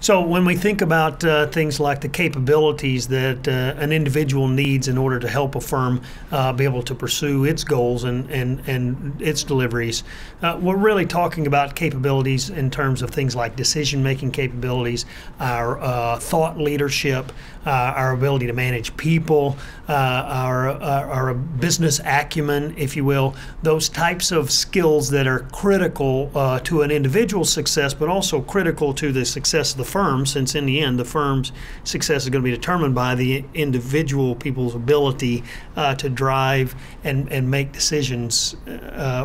So when we think about things like the capabilities that an individual needs in order to help a firm be able to pursue its goals and its deliveries, we're really talking about capabilities in terms of things like decision-making capabilities, our thought leadership, our ability to manage people, our business acumen, if you will, those types of skills that are critical to an individual's success, but also critical to the success of the firm, since in the end the firm's success is going to be determined by the individual people's ability to drive and make decisions,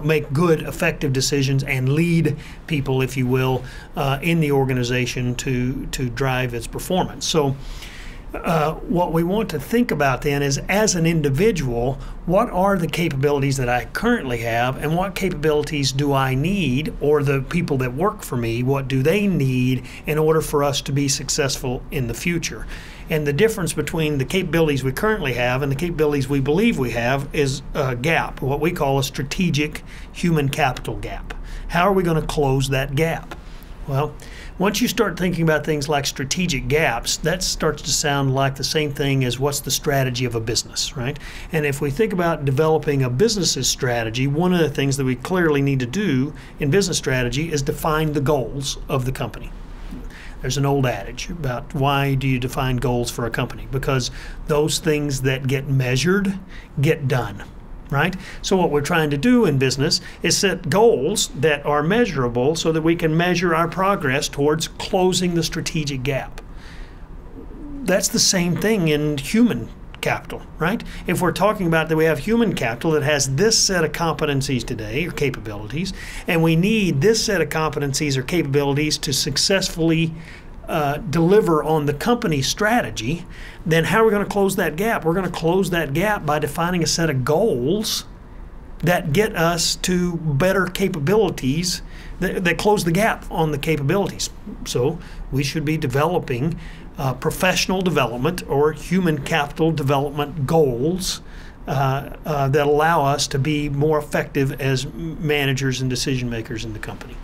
make good, effective decisions, and lead people, if you will, in the organization to drive its performance. So what we want to think about then is, as an individual, what are the capabilities that I currently have, and what capabilities do I need, or the people that work for me, what do they need in order for us to be successful in the future? And the difference between the capabilities we currently have and the capabilities we believe we have is a gap, what we call a strategic human capital gap. How are we going to close that gap? Well, once you start thinking about things like strategic gaps, that starts to sound like the same thing as what's the strategy of a business, right? And if we think about developing a business's strategy, one of the things that we clearly need to do in business strategy is define the goals of the company. There's an old adage about why do you define goals for a company? Because those things that get measured get done. Right? So what we're trying to do in business is set goals that are measurable so that we can measure our progress towards closing the strategic gap. That's the same thing in human capital, right? If we're talking about that we have human capital that has this set of competencies today, or capabilities, and we need this set of competencies or capabilities to successfully deliver on the company strategy, then how are we going to close that gap? We're going to close that gap by defining a set of goals that get us to better capabilities that close the gap on the capabilities. So we should be developing professional development or human capital development goals that allow us to be more effective as managers and decision makers in the company.